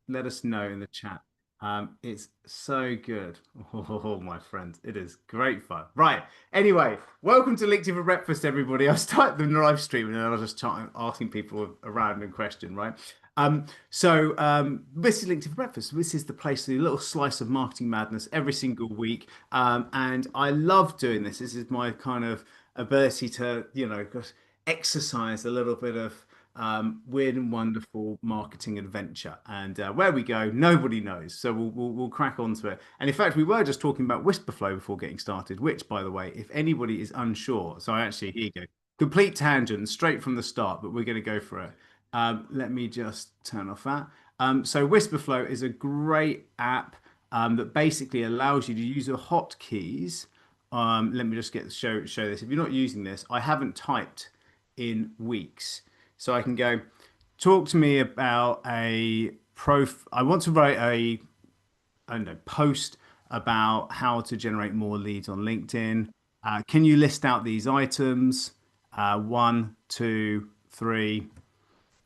let us know in the chat. It's so good. Oh, my friends, it is great fun. Right. Anyway, welcome to LinkedIn for Breakfast, everybody. I started the live stream and then I was just asking people a random question, right? This is LinkedIn for Breakfast. This is the place, the little slice of marketing madness every single week. And I love doing this. This is my kind of ability to, just exercise a little bit of weird and wonderful marketing adventure. And where we go, nobody knows. So we'll crack onto it. And in fact, we were just talking about Whisperflow before getting started, which, by the way, if anybody is unsure, so actually, here you go. Complete tangent straight from the start, but we're going to go for it. Let me just turn off that. So Whisperflow is a great app that basically allows you to use your hotkeys. Let me just show this. If you're not using this, I haven't typed in weeks. So I can go, talk to me about I want to write I don't know, post about how to generate more leads on LinkedIn. Can you list out these items? One, two, three.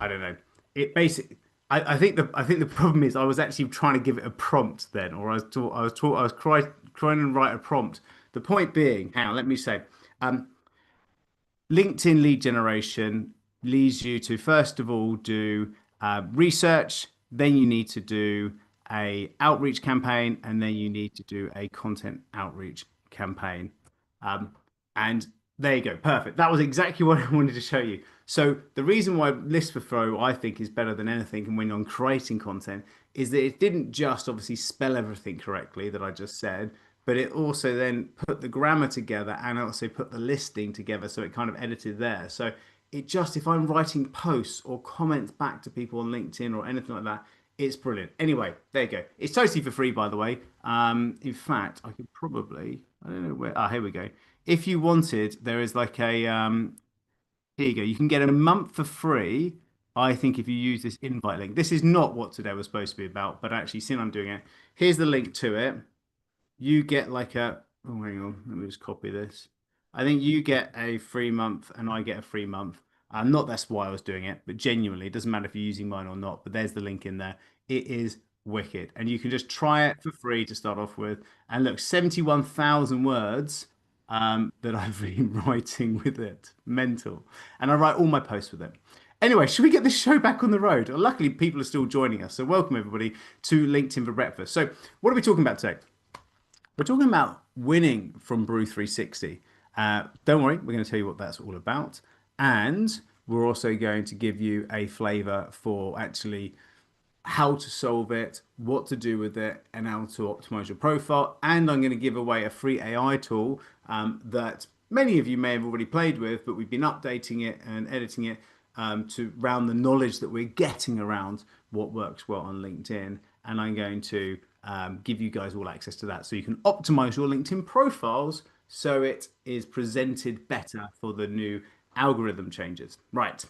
I don't know. It basically, I think the problem is I was actually trying to give it a prompt then, or I was trying to write a prompt. The point being, hang on, let me say, um, LinkedIn lead generation leads you to first of all do research, then you need to do a outreach campaign, and then you need to do a content outreach campaign. And there you go, perfect. That was exactly what I wanted to show you. So the reason why List for Throw I think is better than anything, and when I'm creating content, is that it didn't just obviously spell everything correctly that I just said, but it also then put the grammar together and also put the listing together, so it kind of edited there. So it just, if I'm writing posts or comments back to people on LinkedIn or anything like that, it's brilliant. Anyway, there you go. It's totally for free, by the way. In fact, I could probably, I don't know where. Ah, here we go. If you wanted, there is like a here you go. You can get a month for free. I think if you use this invite link. This is not what today was supposed to be about, but actually, since I'm doing it, here's the link to it. You get like a, oh, hang on, let me just copy this. I think you get a free month and I get a free month. Not that's why I was doing it, but genuinely, it doesn't matter if you're using mine or not, but there's the link in there. It is wicked. And you can just try it for free to start off with. And look, 71,000 words that I've been writing with it. Mental. And I write all my posts with it. Anyway, should we get this show back on the road? Luckily, people are still joining us. So, welcome everybody to LinkedIn for Breakfast. So, what are we talking about today? We're talking about winning from Brew 360. Don't worry, we're going to tell you what that's all about. And we're also going to give you a flavor for actually how to solve it, what to do with it, and how to optimize your profile. And I'm going to give away a free AI tool that many of you may have already played with, but we've been updating it and editing it to round the knowledge that we're getting around what works well on LinkedIn. And I'm going to give you guys all access to that so you can optimize your LinkedIn profiles so it is presented better for the new algorithm changes. Right.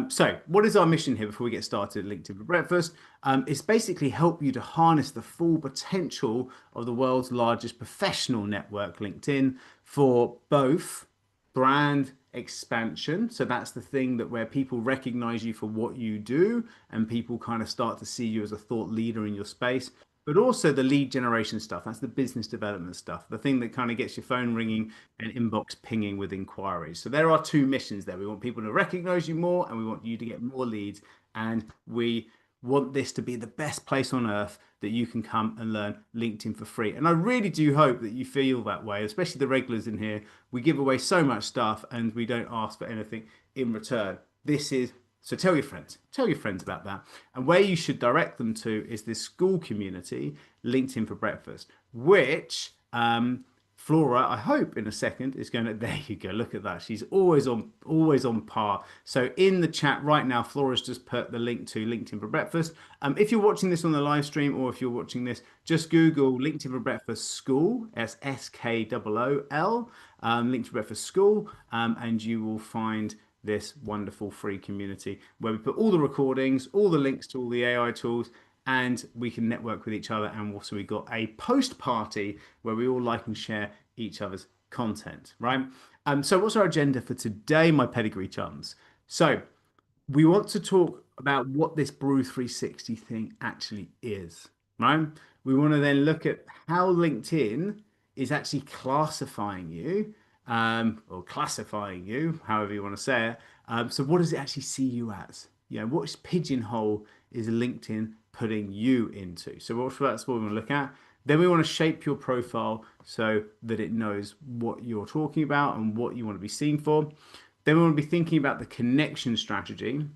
So, what is our mission here before we get started at LinkedIn for Breakfast? It's basically help you to harness the full potential of the world's largest professional network, LinkedIn, for both brand expansion. So that's the thing that where people recognize you for what you do and people kind of start to see you as a thought leader in your space. But also the lead generation stuff. That's the business development stuff, the thing that kind of gets your phone ringing and inbox pinging with inquiries. So there are two missions there. We want people to recognize you more and we want you to get more leads. And we want this to be the best place on earth that you can come and learn LinkedIn for free. And I really do hope that you feel that way, especially the regulars in here. We give away so much stuff and we don't ask for anything in return. This is so tell your friends about that. And where you should direct them to is this school community, LinkedIn for Breakfast, which Flora, I hope in a second is going to, there you go, look at that. She's always on par. So in the chat right now, Flora's just put the link to LinkedIn for Breakfast. If you're watching this on the live stream or if you're watching this, just Google LinkedIn for Breakfast School, SKOOL, LinkedIn for Breakfast School, and you will find this wonderful free community where we put all the recordings, all the links to all the AI tools, and we can network with each other. And also we got a post party where we all like and share each other's content, right? So what's our agenda for today, my pedigree chums? So we want to talk about what this Brew 360 thing actually is, right? We want to then look at how LinkedIn is actually classifying you, or classifying you, however you want to say it. So what does it actually see you as? You know, what pigeonhole is LinkedIn putting you into? So that's what we want to look at. Then we want to shape your profile so that it knows what you're talking about and what you want to be seen for. Then we want to be thinking about the connection strategy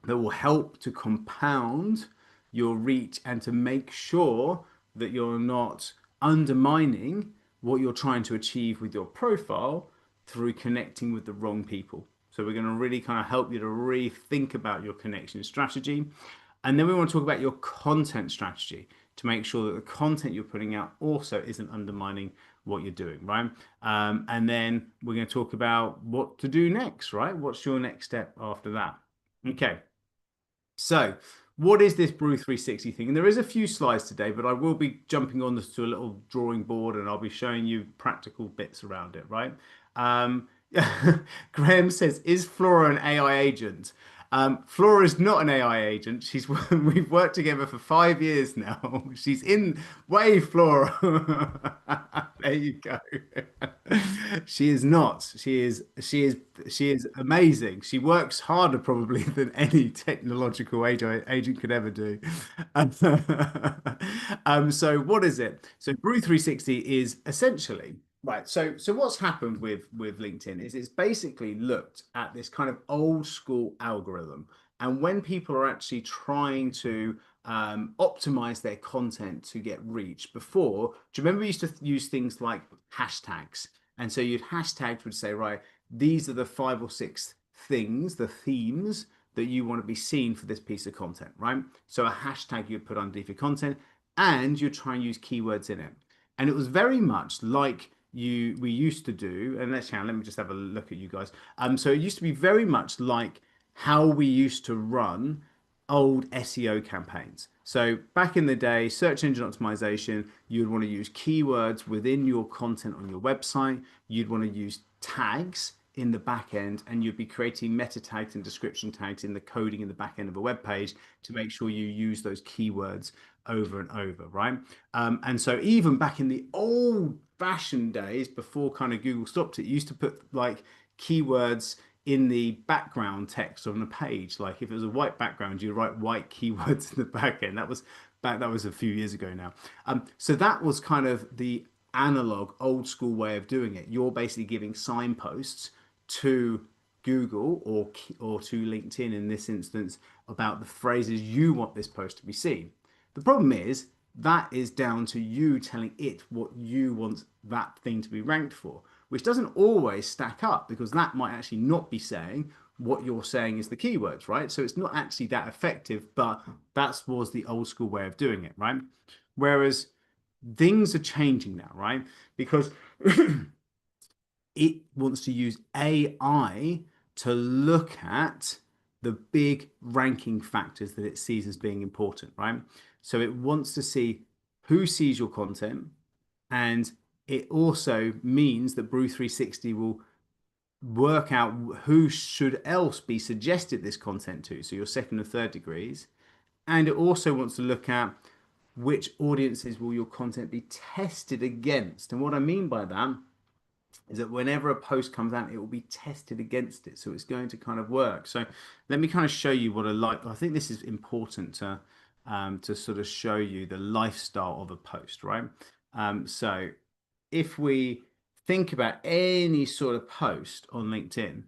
that will help to compound your reach and to make sure that you're not undermining what you're trying to achieve with your profile through connecting with the wrong people. So we're going to really kind of help you to rethink about your connection strategy. And then we want to talk about your content strategy to make sure that the content you're putting out also isn't undermining what you're doing, right? And then we're going to talk about what to do next, right? What's your next step after that? Okay. So, what is this Brew 360 thing? And there is a few slides today, but I will be jumping on this to a little drawing board and I'll be showing you practical bits around it, right? Um, Graham says, is Flora an AI agent? Flora is not an AI agent. We've worked together for 5 years now. She's in Wave Flora. There you go. She is not. She is amazing. She works harder probably than any technological agent could ever do. So what is it? So Brew 360 is essentially right. So what's happened with LinkedIn is it's basically looked at this kind of old school algorithm, and when people are actually trying to optimize their content to get reach, before, do you remember we used to use things like hashtags? And so you'd hashtags would say, right, these are the 5 or 6 things, the themes that you want to be seen for this piece of content, right? So a hashtag you'd put underneath your content, and you'd try and use keywords in it. And it was very much like we used to do, and let me just have a look at you guys. So it used to be very much like how we used to run old SEO campaigns. So back in the day, search engine optimization, you'd want to use keywords within your content on your website. You'd want to use tags in the back end, and you'd be creating meta tags and description tags in the coding in the back end of a web page to make sure you use those keywords over and over, right? And so even back in the old fashioned days, before kind of Google stopped it, you used to put like keywords in the background text on a page. Like if it was a white background, you write white keywords in the back end. That was a few years ago now. So that was kind of the analog, old school way of doing it. You're basically giving signposts to Google or to LinkedIn in this instance about the phrases you want this post to be seen. The problem is that is down to you telling it what you want that thing to be ranked for, which doesn't always stack up because that might actually not be saying what you're saying is the keywords, right? So it's not actually that effective, but that was the old school way of doing it, right? Whereas things are changing now, right? Because it wants to use AI to look at the big ranking factors that it sees as being important, right? So it wants to see who sees your content, and it also means that Brew 360 will work out who should else be suggested this content to, so your second and third degrees. And it also wants to look at which audiences will your content be tested against. And what I mean by that is that whenever a post comes out, it will be tested against it. So it's going to kind of work. So let me kind of show you what I like. I think this is important to sort of show you the lifestyle of a post, right? So if we think about any sort of post on LinkedIn,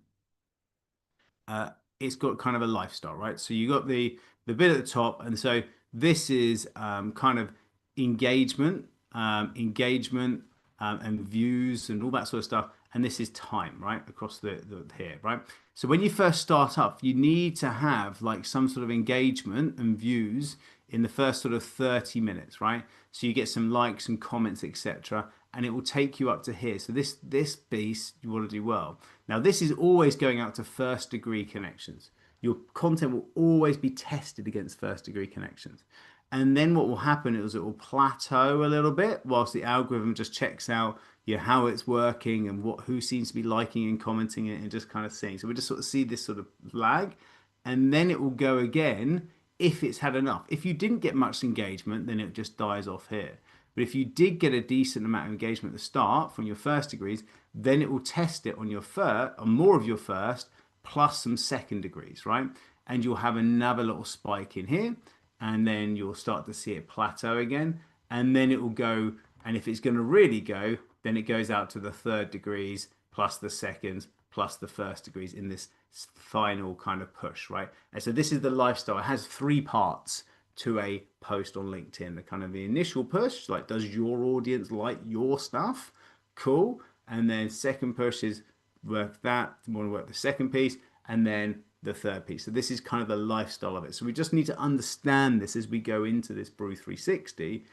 uh, it's got kind of a lifestyle, right? So you got the bit at the top, and so this is kind of engagement, and views and all that sort of stuff. And this is time, right, across the here, right? So when you first start up, you need to have like some sort of engagement and views in the first sort of 30 minutes, right? So you get some likes and comments, etc., and it will take you up to here. So this piece you want to do well. Now this is always going out to first degree connections. Your content will always be tested against first degree connections. And then what will happen is it will plateau a little bit whilst the algorithm just checks out how it's working and who seems to be liking and commenting it and just kind of seeing. So we just sort of see this sort of lag. and then it will go again if it's had enough. If you didn't get much engagement, then it just dies off here. But if you did get a decent amount of engagement at the start from your first degrees, then it will test it on your first, on more of your first, plus some second degrees, right? And you'll have another little spike in here, and then you'll start to see it plateau again, and then it will go. And if it's going to really go, then it goes out to the third degrees plus the seconds plus the first degrees in this final kind of push, right? And so this is the lifestyle. It has three parts to a post on LinkedIn. The kind of the initial push, like does your audience like your stuff? Cool. And then second push is work that, want to work the second piece, and then the third piece. So this is kind of the lifestyle of it. So we just need to understand this as we go into this Brew 360.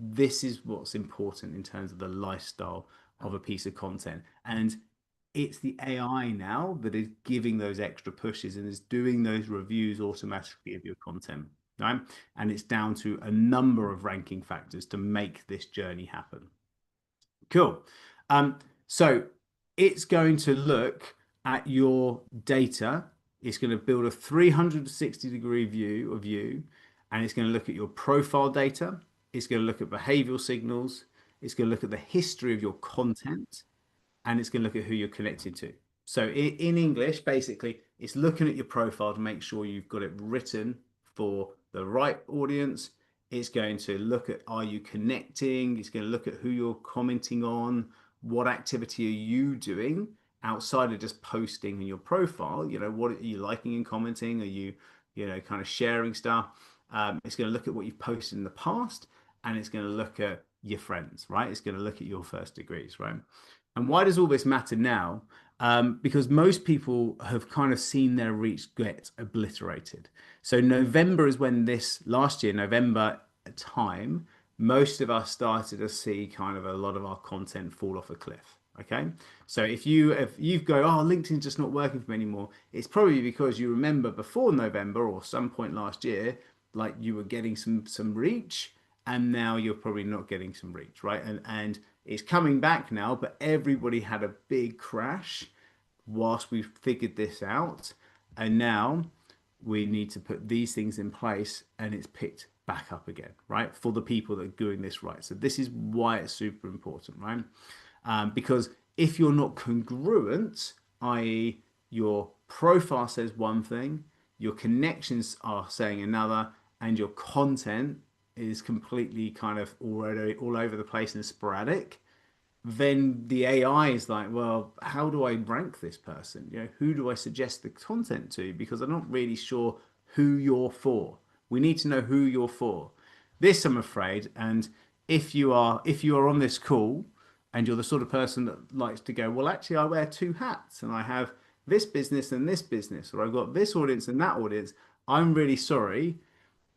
This is what's important in terms of the lifestyle of a piece of content. And it's the AI now that is giving those extra pushes and is doing those reviews automatically of your content, right? And it's down to a number of ranking factors to make this journey happen. Cool. So it's going to look at your data. It's going to build a 360-degree view of you, and it's going to look at your profile data. It's going to look at behavioral signals. It's going to look at the history of your content, and it's going to look at who you're connected to. So in English, basically, it's looking at your profile to make sure you've got it written for the right audience. It's going to look at, are you connecting? It's going to look at who you're commenting on. What activity are you doing outside of just posting in your profile? You know, what are you liking and commenting? Are you, kind of sharing stuff? It's going to look at what you've posted in the past, and it's going to look at your friends, right? It's going to look at your first degrees, right? And why does all this matter now? Because most people have kind of seen their reach get obliterated. So November is when this last year, November time, most of us started to see kind of a lot of our content fall off a cliff. Okay, so if you go, oh, LinkedIn's just not working for me anymore, it's probably because you remember before November or some point last year, like you were getting some reach, and now you're probably not getting some reach, right? And it's coming back now, but everybody had a big crash whilst we figured this out, and now we need to put these things in place, and it's picked back up again, right? For the people that are doing this right. So this is why it's super important, right? Because if you're not congruent, i.e., your profile says one thing, your connections are saying another, and your content is completely kind of already all over the place and sporadic, then the AI is like, well, how do I rank this person? Who do I suggest the content to? Because I'm not really sure who you're for. We need to know who you're for. This, I'm afraid, and if you are on this call and you're the sort of person that likes to go, well, actually, I wear two hats and I have this business and this business, or I've got this audience and that audience. I'm really sorry,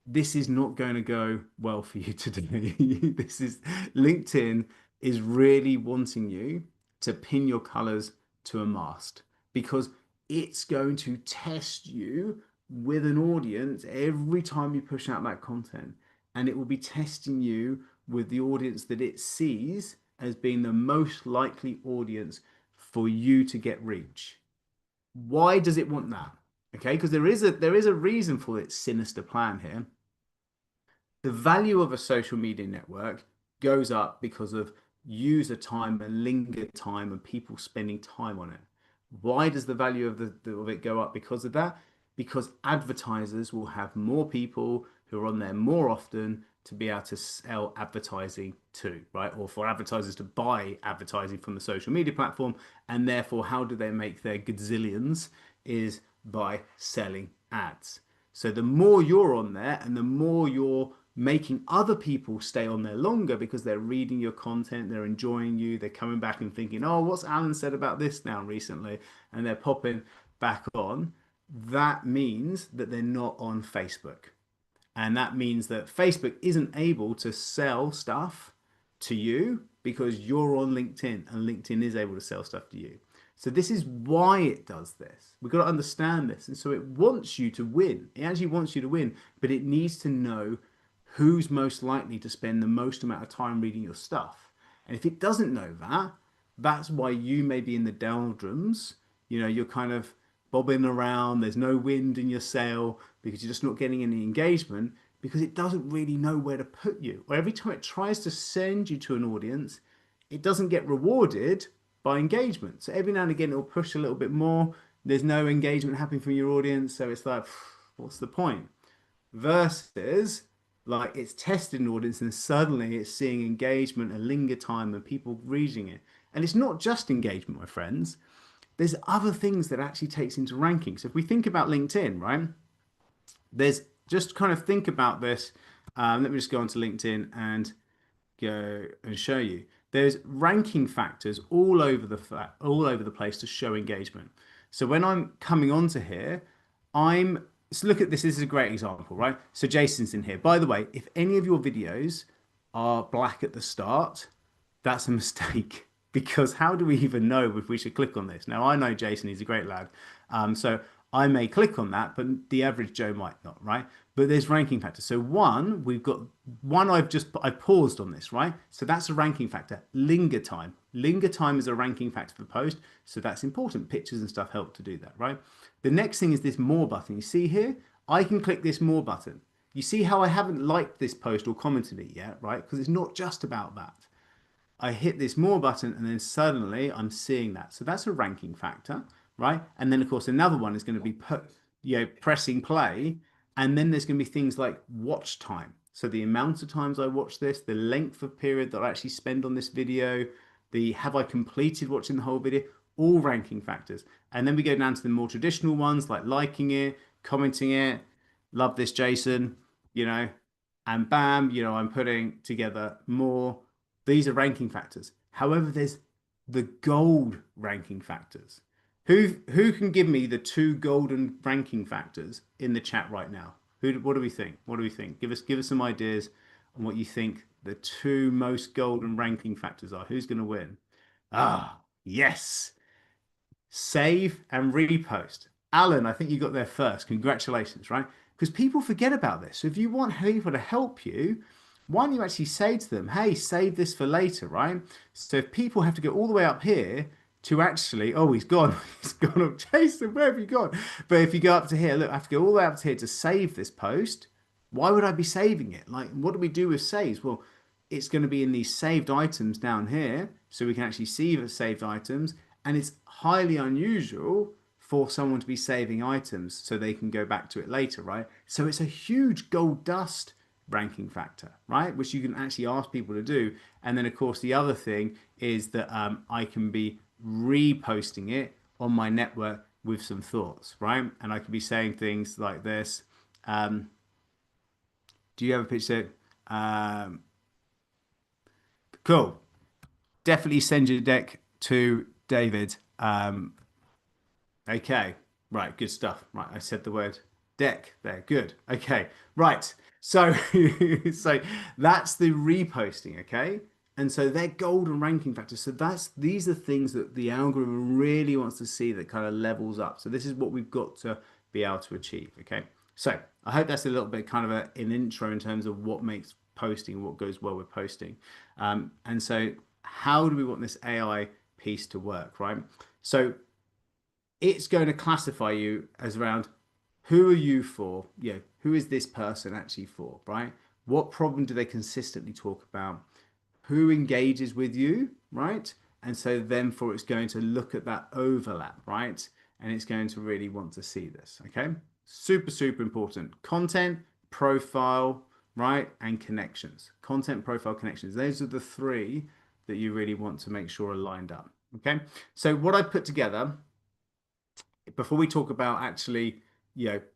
this is not going to go well for you today. This is LinkedIn is really wanting you to pin your colors to a mast because it's going to test you with an audience every time you push out that content. And it will be testing you with the audience that it sees as being the most likely audience for you to get reach. Why does it want that? Okay, because there is a reason for its sinister plan here. The value of a social media network goes up because of user time and linger time and people spending time on it. Why does the value of it go up because of that? Because advertisers will have more people who are on there more often to be able to sell advertising to, right? Or for advertisers to buy advertising from the social media platform. And therefore, how do they make their gazillions? Is by selling ads. So the more you're on there and the more you're making other people stay on there longer because they're reading your content, they're enjoying you, they're coming back and thinking, oh, what's Alan said about this now recently? And they're popping back on. That means that they're not on Facebook. And that means that Facebook isn't able to sell stuff to you because you're on LinkedIn and LinkedIn is able to sell stuff to you. So this is why it does this. We've got to understand this. And so it wants you to win. It actually wants you to win, but it needs to know who's most likely to spend the most amount of time reading your stuff. And if it doesn't know that, that's why you may be in the doldrums. You're kind of bobbing around, there's no wind in your sail because you're just not getting any engagement because it doesn't really know where to put you. Or every time it tries to send you to an audience, it doesn't get rewarded by engagement. So every now and again, it'll push a little bit more. There's no engagement happening from your audience. So it's like, what's the point? Versus like it's testing an audience and suddenly it's seeing engagement and linger time and people reading it. And it's not just engagement, my friends. There's other things that actually takes into ranking. So if we think about LinkedIn, right? There's just kind of think about this. Let me just go onto LinkedIn and go and show you. There's ranking factors all over the place to show engagement. So when I'm coming onto here, I'm so look at this. This is a great example, right? So Jason's in here. By the way, if any of your videos are black at the start, that's a mistake because how do we even know if we should click on this? Now I know Jason, he's a great lad. So I may click on that, but the average Joe might not, right? But there's ranking factors. So one, we've got one I paused on this, right? So that's a ranking factor. Linger time. Linger time is a ranking factor for post. So that's important. Pictures and stuff help to do that, right? The next thing is this more button. You see here? I can click this more button. You see how I haven't liked this post or commented it yet, right? Because it's not just about that. I hit this more button and then suddenly I'm seeing that. So that's a ranking factor, right? And then of course another one is going to be pressing play. And then there's going to be things like watch time. So the amount of times I watch this, the length of period that I actually spend on this video, the have I completed watching the whole video, all ranking factors. And then we go down to the more traditional ones like liking it, commenting it, love this Jason, you know, and bam, I'm putting together more. These are ranking factors. However, there's the gold ranking factors. Who can give me the two golden ranking factors in the chat right now? What do we think? What do we think? Give us some ideas on what you think the two most golden ranking factors are. Who's going to win? Ah, yes. Save and repost. Alan, I think you got there first. Congratulations, right? Because people forget about this. So if you want people to help you, why don't you actually say to them, hey, save this for later, right? So if people have to go all the way up here to actually, oh, he's gone, he's gone up, Jason, where have you gone? But if you go up to here, look, I have to go all the way up to here to save this post. Why would I be saving it? Like, what do we do with saves? Well, it's going to be in these saved items down here, so we can actually see the saved items. And it's highly unusual for someone to be saving items so they can go back to it later, right? So it's a huge gold dust ranking factor, right? Which you can actually ask people to do. And then, of course, the other thing is that I can be reposting it on my network with some thoughts, right? And I could be saying things like this. Do you have a picture? Cool. Definitely send your deck to David. Okay, right, good stuff. Right, I said the word deck there. Good. Okay, right. So, so that's the reposting. Okay, and so they're golden ranking factors. So these are things that the algorithm really wants to see that kind of levels up. So this is what we've got to be able to achieve. Okay, so I hope that's a little bit kind of an intro in terms of what makes posting, what goes well with posting, and so how do we want this AI piece to work, right? So it's going to classify you as around who are you for? Who is this person actually for, right? What problem do they consistently talk about? Who engages with you, right? And so then for it's going to look at that overlap, right? And it's going to really want to see this, okay? Super, super important. Content, profile, right? And connections. Content, profile, connections. Those are the three that you really want to make sure are lined up, okay? So what I put together before we talk about actually,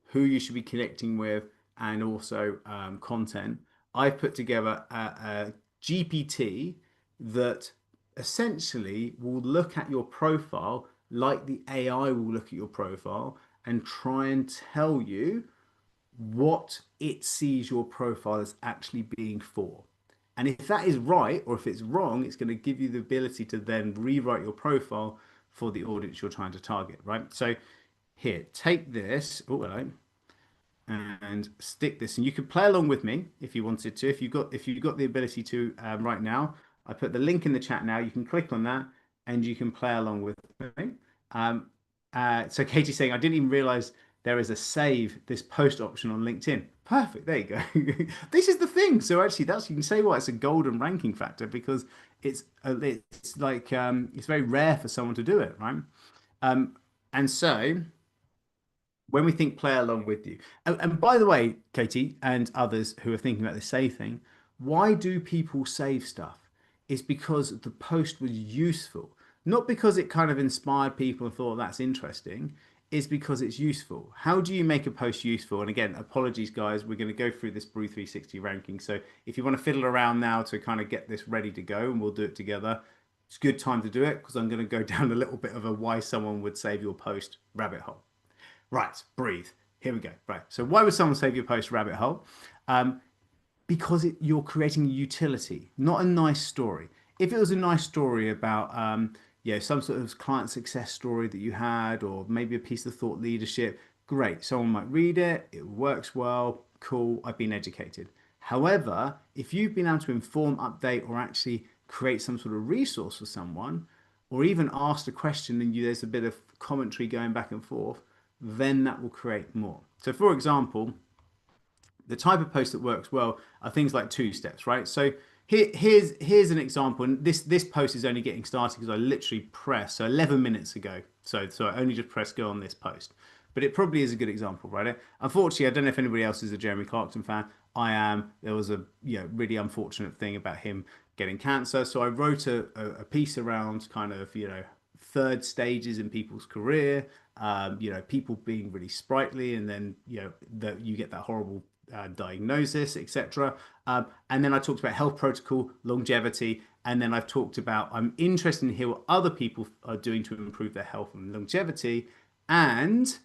who you should be connecting with and also content, I've put together a GPT that essentially will look at your profile like the AI will look at your profile and try and tell you what it sees your profile as actually being for. And if that is right or if it's wrong, it's going to give you the ability to then rewrite your profile for the audience you're trying to target, right? So here, take this, oh, hello, and stick this, and you can play along with me if you wanted to. If you've got the ability to right now, I put the link in the chat now. You can click on that and you can play along with me. Um, So Katie's saying, I didn't even realize there is a save this post option on LinkedIn. Perfect. There you go. This is the thing. So actually, that's you can say why it's a golden ranking factor because it's like it's very rare for someone to do it, right? Um, and so when we think play along with you. And by the way, Katie and others who are thinking about this save thing, why do people save stuff? It's because the post was useful, not because it kind of inspired people and thought that's interesting. It's because it's useful. How do you make a post useful? And again, apologies, guys. We're going to go through this Brew 360 ranking. So if you want to fiddle around now to kind of get this ready to go, and we'll do it together, it's a good time to do it because I'm going to go down a little bit of a why someone would save your post rabbit hole. Right, breathe. Here we go. Right. So why would someone save your post rabbit hole? Um, because you're creating a utility, not a nice story. If it was a nice story about, some sort of client success story that you had, or maybe a piece of thought leadership, great. Someone might read it. It works well. Cool. I've been educated. However, if you've been able to inform, update, or actually create some sort of resource for someone, or even asked a question and there's a bit of commentary going back and forth, then that will create more. So, for example, the type of post that works well are things like two steps, right? So here's an example, and this post is only getting started because I literally pressed 11 minutes ago. So I only just pressed go on this post, but it probably is a good example, right? Unfortunately, I don't know if anybody else is a Jeremy Clarkson fan. I am. There was a really unfortunate thing about him getting cancer, so I wrote a piece around kind of third stages in people's career. People being really sprightly, and then that you get that horrible diagnosis, etc. And then I talked about health protocol, longevity, and then I've talked about I'm interested in hear what other people are doing to improve their health and longevity. And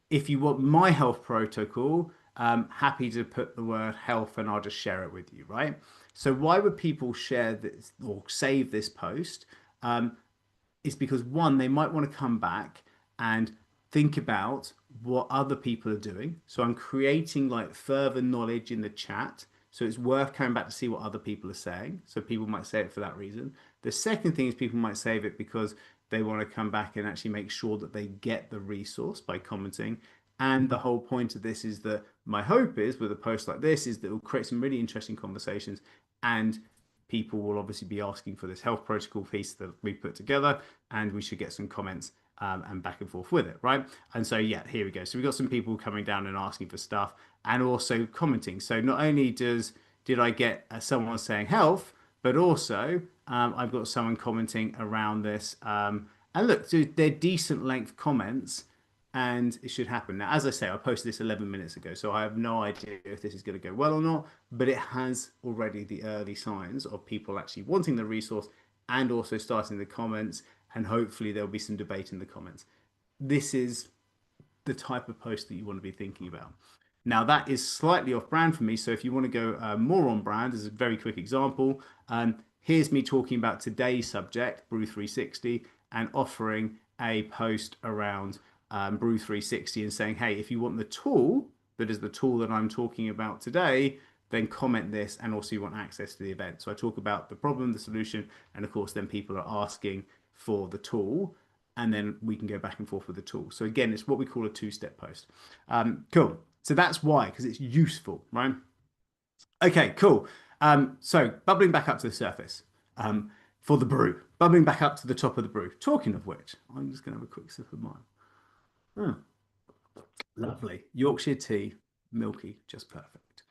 if you want my health protocol, happy to put the word health and I'll just share it with you, right? So why would people share this or save this post? Is because one, they might want to come back and think about what other people are doing. So I'm creating like further knowledge in the chat. So it's worth coming back to see what other people are saying. So people might say it for that reason. The second thing is people might save it because they want to come back and actually make sure that they get the resource by commenting. And the whole point of this is that my hope is with a post like this is that it will create some really interesting conversations and people will obviously be asking for this health protocol piece that we put together, and we should get some comments and back and forth with it, right? And so, yeah, here we go. So we've got some people coming down and asking for stuff and also commenting. So not only did I get someone saying health, but also I've got someone commenting around this. And look, so they're decent length comments and it should happen. Now, as I say, I posted this 11 minutes ago, so I have no idea if this is going to go well or not, but it has already the early signs of people actually wanting the resource and also starting the comments, and hopefully there'll be some debate in the comments. This is the type of post that you want to be thinking about. Now, that is slightly off brand for me, so if you want to go more on brand, as a very quick example, here's me talking about today's subject, Brew 360, and offering a post around Brew 360 and saying, hey, if you want the tool that is the tool that I'm talking about today, then comment this, and also you want access to the event. So I talk about the problem, the solution, and of course then people are asking for the tool, and then we can go back and forth with the tool. So again, it's what we call a two-step post. Cool. So that's why, because it's useful, right? Okay, cool. So bubbling back up to the surface for the brew, bubbling back up to the top of the brew. Talking of which, I'm just going to have a quick sip of mine. Oh, lovely. Yorkshire tea, milky, just perfect.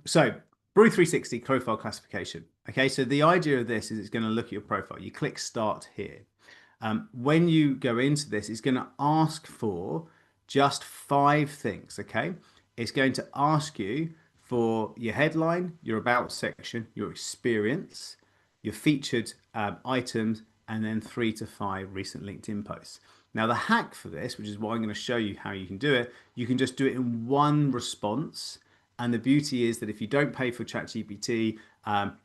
So Brew 360 profile classification. Okay, so the idea of this is it's going to look at your profile. You click start here. When you go into this, it's going to ask for just 5 things. Okay, it's going to ask you for your headline, your about section, your experience, your featured items, and then 3 to 5 recent LinkedIn posts. Now, the hack for this, which is why I'm going to show you how you can do it, you can just do it in one response. And the beauty is that if you don't pay for ChatGPT,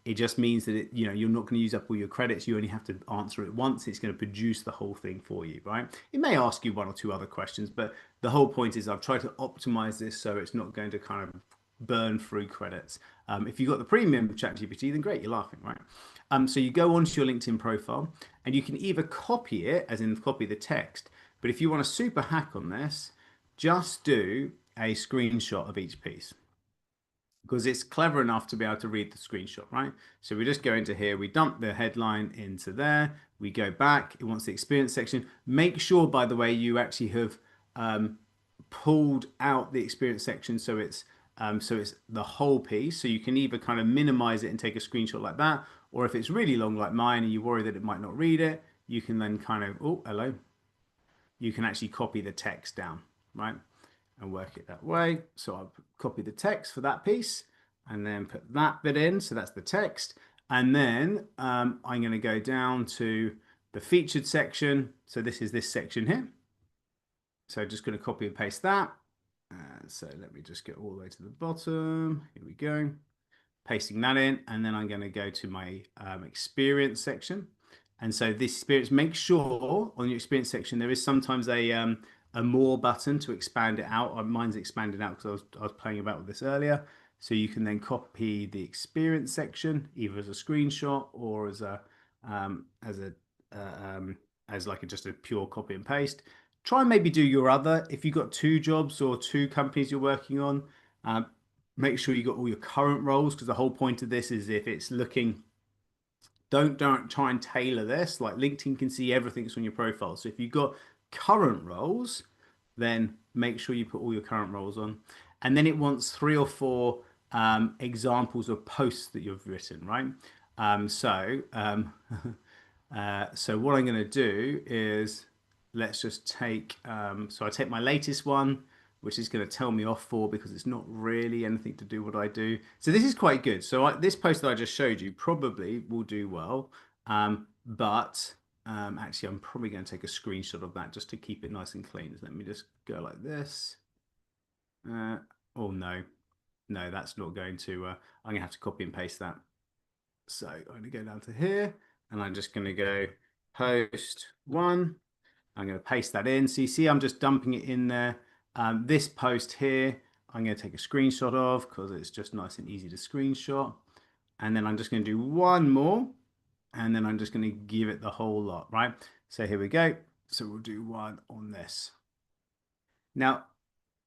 it just means that you're not going to use up all your credits. You only have to answer it once. It's going to produce the whole thing for you, right? It may ask you 1 or 2 other questions, but the whole point is I've tried to optimize this so it's not going to kind of burn through credits. If you've got the premium ChatGPT, then great, you're laughing, right? So you go onto your LinkedIn profile and you can either copy it, as in copy the text, But if you want a super hack on this, just do a screenshot of each piece because it's clever enough to be able to read the screenshot, right? So we just go into here, we dump the headline into there, we go back, it wants the experience section. Make sure, by the way, you actually have um, pulled out the experience section so it's the whole piece. So you can either kind of minimize it and take a screenshot like that, or if it's really long like mine and you worry that it might not read it, you can then kind of, oh, hello, you can actually copy the text down, right? And work it that way. So I'll copy the text for that piece and then put that bit in. So that's the text. And then I'm going to go down to the featured section. So this is this section here. So just going to copy and paste that. So let me just get all the way to the bottom. Here we go. Pasting that in, and then I'm going to go to my experience section. And so this experience, make sure on your experience section there is sometimes a more button to expand it out. Mine's expanded out because I was playing about with this earlier. So you can then copy the experience section either as a screenshot or as a uh, um, as like just a pure copy and paste. Try and maybe do your other if you've got two jobs or two companies you're working on. Um, Make sure you got all your current roles because the whole point of this is if it's looking, don't try and tailor this. Like LinkedIn can see everything that's on your profile. So if you've got current roles, then make sure you put all your current roles on. And then it wants three or four examples of posts that you've written, right? Um, so um, so what I'm going to do is let's just take, so I take my latest one, which is going to tell me off for because it's not really anything to do what I do. So this is quite good. So this post that I just showed you probably will do well. But actually, I'm probably going to take a screenshot of that just to keep it nice and clean. So let me just go like this. Uh, oh no, no, that's not going to, I'm going to have to copy and paste that. So I'm going to go down to here and I'm just going to go post one. I'm going to paste that in. So you see, I'm just dumping it in there. This post here, I'm going to take a screenshot of because it's just nice and easy to screenshot. And then I'm just going to do one more. And then I'm just going to give it the whole lot, right? So here we go. So we'll do one on this. Now,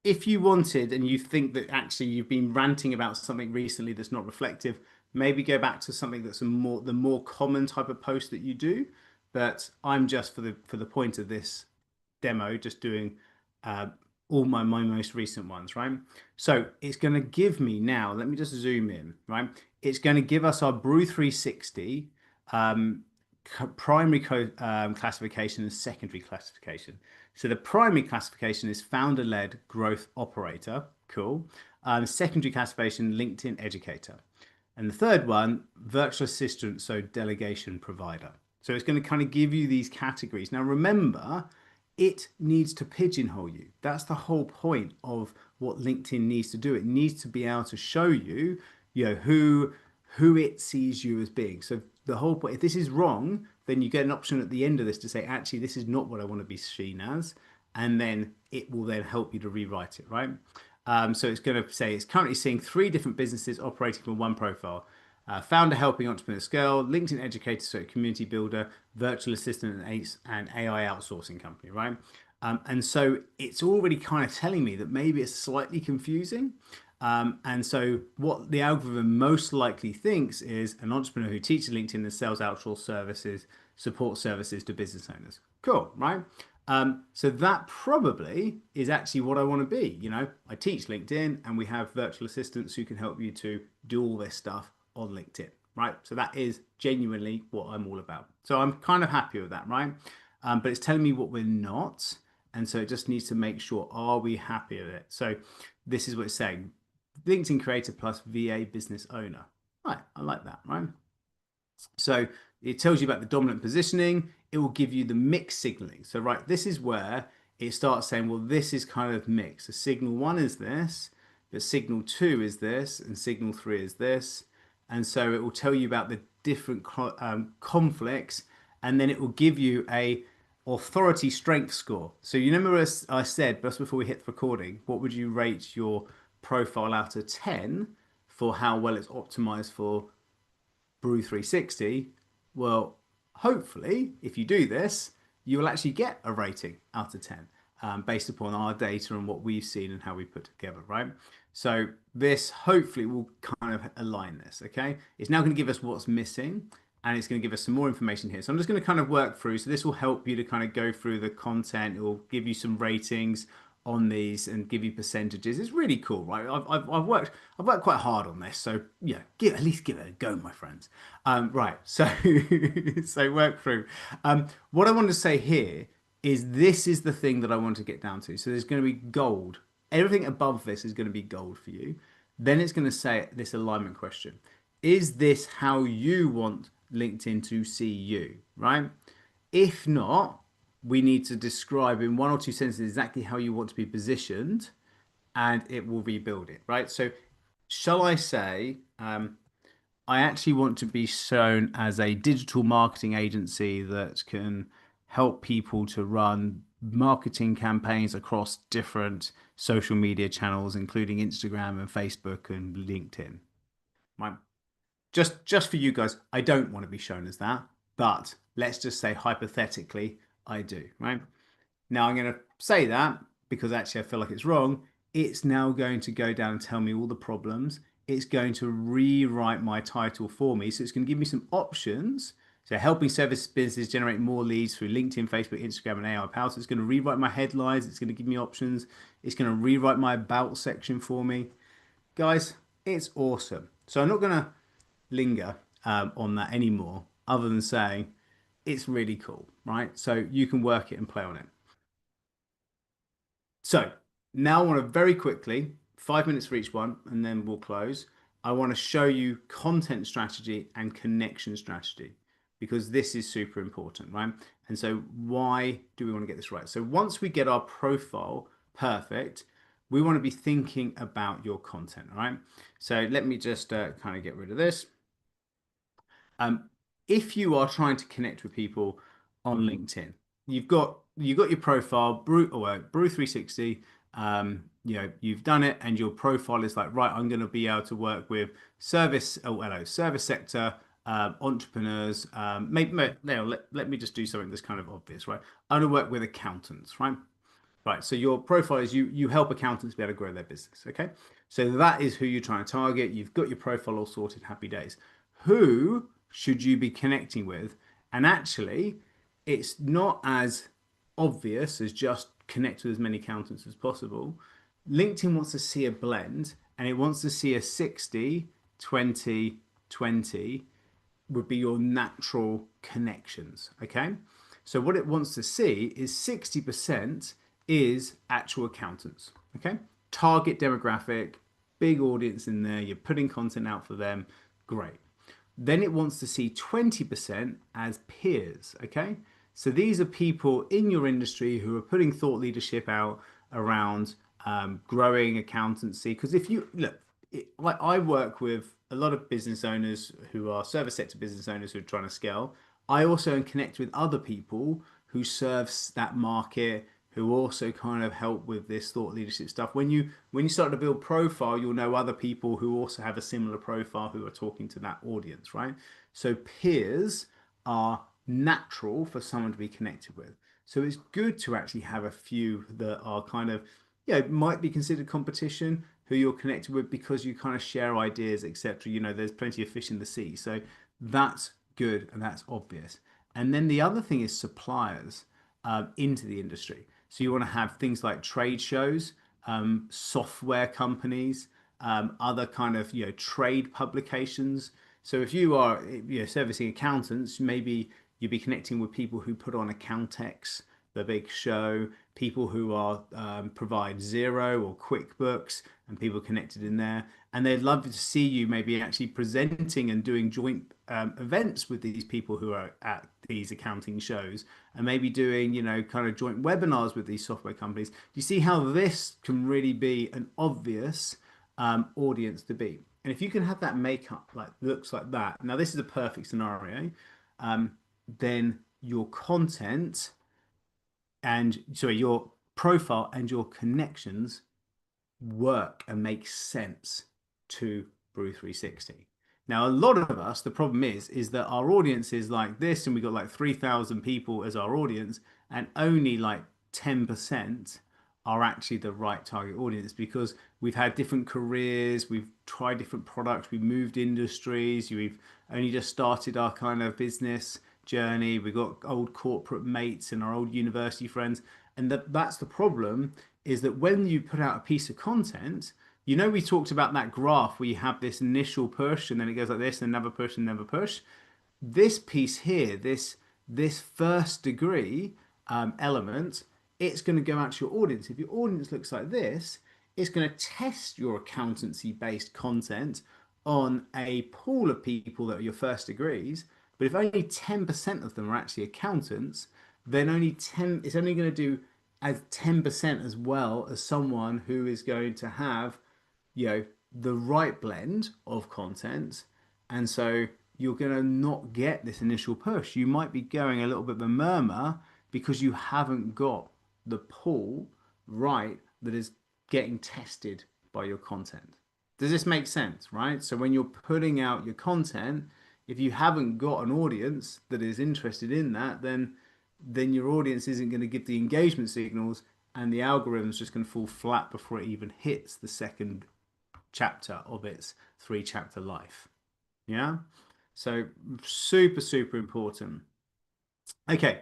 if you wanted and you think that actually you've been ranting about something recently that's not reflective, maybe go back to something that's the more common type of post that you do. But I'm just for the point of this demo, just doing uh, all my most recent ones, right? So it's going to give me now, let me just zoom in, right? It's going to give us our Brew 360 um, primary classification and secondary classification. So the primary classification is founder-led growth operator. Cool. Secondary classification, LinkedIn educator. And the third one, virtual assistant, so delegation provider. So it's going to kind of give you these categories. Now remember, it needs to pigeonhole you. That's the whole point of what LinkedIn needs to do. It needs to be able to show you, who it sees you as being. So the whole point, if this is wrong, then you get an option at the end of this to say, actually, this is not what I want to be seen as. And then it will then help you to rewrite it, right? So it's going to say it's currently seeing three different businesses operating from one profile. Founder helping entrepreneur scale, LinkedIn educator, so community builder, virtual assistant and AI outsourcing company, right? And so it's already kind of telling me that maybe it's slightly confusing. And so what the algorithm most likely thinks is an entrepreneur who teaches LinkedIn and sells outsourced services, support services to business owners. Cool, right? So that probably is actually what I want to be. I teach LinkedIn and we have virtual assistants who can help you to do all this stuff on LinkedIn, right? So that is genuinely what I'm all about. So I'm kind of happy with that, right? But it's telling me what we're not. And so it just needs to make sure, are we happy with it? So this is what it's saying. LinkedIn creator plus VA business owner. Right, I like that, right? So it tells you about the dominant positioning. It will give you the mixed signaling. So, right, this is where it starts saying, well, this is kind of mixed. So signal one is this, but signal two is this, and signal three is this. And so it will tell you about the different conflicts, and then it will give you a authority strength score. So you remember as I said just before we hit recording, what would you rate your profile out of 10 for how well it's optimized for Brew 360? Well, hopefully, if you do this, you will actually get a rating out of 10 based upon our data and what we've seen and how we put together, right? So this hopefully will kind of align this, okay? It's now going to give us what's missing and it's going to give us some more information here. So I'm just going to kind of work through. So this will help you to kind of go through the content. It will give you some ratings on these and give you percentages. It's really cool, right? I've worked quite hard on this, so yeah, at least give it a go, my friends. Right, so so work through. What I want to say here is this is the thing that I want to get down to. So there's going to be gold. Everything above this is going to be gold for you. Then it's going to say this alignment question. Is this how you want LinkedIn to see you, right? If not, we need to describe in one or two sentences exactly how you want to be positioned and it will rebuild it, right? So, shall I say, I actually want to be shown as a digital marketing agency that can help people to run marketing campaigns across different social media channels, including Instagram and Facebook and LinkedIn, right? Just for you guys, I don't want to be shown as that, but let's just say hypothetically, I do, right? Now I'm going to say that because actually I feel like it's wrong. It's now going to go down and tell me all the problems. It's going to rewrite my title for me. So it's going to give me some options. So helping service businesses generate more leads through LinkedIn, Facebook, Instagram, and AI power. So it's going to rewrite my headlines. It's going to give me options. It's going to rewrite my about section for me. Guys, it's awesome. So I'm not going to linger on that anymore, other than saying it's really cool, right? So you can work it and play on it. So now I want to very quickly, 5 minutes for each one, and then we'll close. I want to show you content strategy and connection strategy because this is super important, right? And so why do we want to get this right? So once we get our profile perfect, we want to be thinking about your content, all right? So let me just kind of get rid of this. Um, if you are trying to connect with people on LinkedIn, you've got your profile, Brew 360. You've done it, and your profile is like, right, I'm going to be able to work with service sector, entrepreneurs. Let me just do something that's kind of obvious, right? I want to work with accountants, right? Right. So your profile is you help accountants be able to grow their business. Okay. So that is who you're trying to target. You've got your profile all sorted. Happy days. Who should you be connecting with? And actually, it's not as obvious as just connect with as many accountants as possible. LinkedIn wants to see a blend and it wants to see a 60, 20, 20 would be your natural connections. Okay. So what it wants to see is 60% is actual accountants. Okay. Target demographic, big audience in there. You're putting content out for them. Great. Then it wants to see 20% as peers. Okay. So these are people in your industry who are putting thought leadership out around growing accountancy. Because if you look, I work with a lot of business owners who are service sector business owners who are trying to scale. I also connect with other people who serves that market, who also kind of help with this thought leadership stuff. When you start to build profile, you'll know other people who also have a similar profile who are talking to that audience, right? So peers are natural for someone to be connected with. So it's good to actually have a few that are kind of, might be considered competition who you're connected with because you kind of share ideas, etc. There's plenty of fish in the sea. So that's good and that's obvious. And then the other thing is suppliers into the industry. So you want to have things like trade shows, software companies, other kind of trade publications. So if you are servicing accountants, maybe you'd be connecting with people who put on Accountex, the big show, people who are provide Zero or QuickBooks, and people connected in there. And they'd love to see you maybe actually presenting and doing joint events with these people who are at these accounting shows, and maybe doing kind of joint webinars with these software companies. Do you see how this can really be an obvious audience to be? And if you can have that makeup like looks like that, now this is a perfect scenario, then your content and sorry, your profile and your connections work and make sense to Brew 360. Now, a lot of us, the problem is that our audience is like this, and we got like 3,000 people as our audience, and only like 10% are actually the right target audience because we've had different careers, we've tried different products, we've moved industries, we've only just started our kind of business journey, we've got old corporate mates and our old university friends, and that's the problem is that when you put out a piece of content, we talked about that graph where you have this initial push and then it goes like this and another push and another push. This piece here, this first degree element, it's going to go out to your audience. If your audience looks like this, it's going to test your accountancy based content on a pool of people that are your first degrees. But if only 10% of them are actually accountants, then it's only going to do as 10% as well as someone who is going to have the right blend of content, and so you're going to not get this initial push. You might be going a little bit of a murmur because you haven't got the pool right that is getting tested by your content. Does this make sense? Right, so when you're putting out your content, if you haven't got an audience that is interested in that, then your audience isn't going to give the engagement signals, and the algorithm's just going to fall flat before it even hits the second chapter of its three-chapter life. Yeah. So super, super important. Okay.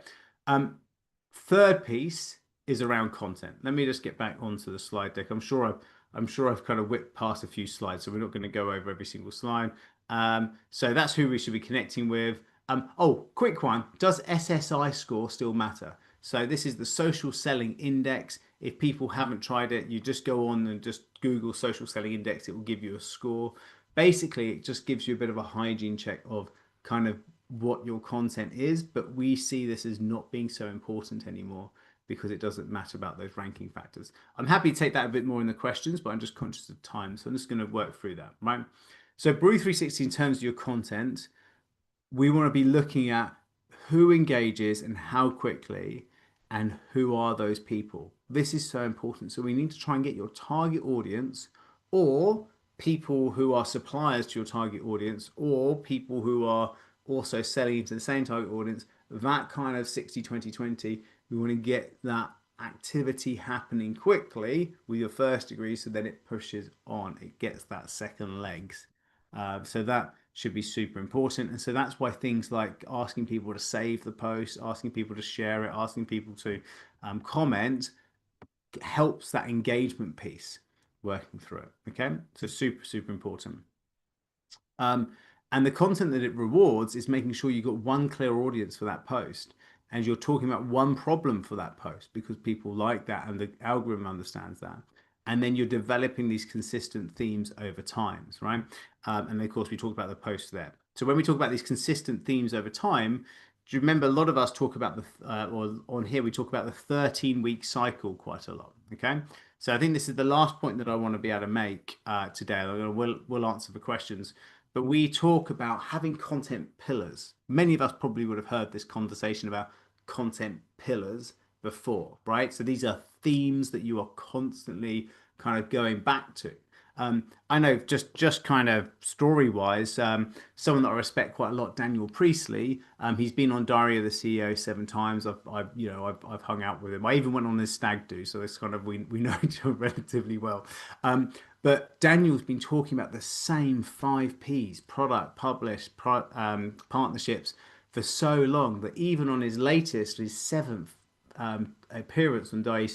Um, Third piece is around content. Let me just get back onto the slide deck. I'm sure I've kind of whipped past a few slides, so we're not going to go over every single slide. So that's who we should be connecting with. Oh, quick one. Does SSI score still matter? So this is the social selling index. If people haven't tried it, you just go on and just Google social selling index. It will give you a score. Basically, it just gives you a bit of a hygiene check of kind of what your content is, but we see this as not being so important anymore because it doesn't matter about those ranking factors. I'm happy to take that a bit more in the questions, but I'm just conscious of time, so I'm just going to work through that, right? So Brew 360 in terms of your content, we want to be looking at who engages and how quickly and who are those people. This is so important. So we need to try and get your target audience or people who are suppliers to your target audience or people who are also selling into the same target audience. That kind of 60-20-20, we want to get that activity happening quickly with your first degree so then it pushes on, it gets that second legs. So that should be super important. And so that's why things like asking people to save the post, asking people to share it, asking people to comment helps that engagement piece working through it. Okay. So super, super important. Um, and the content that it rewards is making sure you've got one clear audience for that post. And you're talking about one problem for that post because people like that and the algorithm understands that. And then you're developing these consistent themes over times, right? And of course, we talk about the post there. So when we talk about these consistent themes over time, do you remember a lot of us talk about or on here, we talk about the 13-week cycle quite a lot, okay? So I think this is the last point that I want to be able to make today. We'll answer the questions, but we talk about having content pillars. Many of us probably would have heard this conversation about content pillars before, right? So these are themes that you are constantly kind of going back to. I know just kind of story wise, someone that I respect quite a lot, Daniel Priestley. He's been on Diary of the CEO 7 times. I've hung out with him. I even went on his stag do, so it's kind of we know each other relatively well. But Daniel's been talking about the same 5Ps: product, publish, partnerships, for so long that even on his seventh appearance on Diary of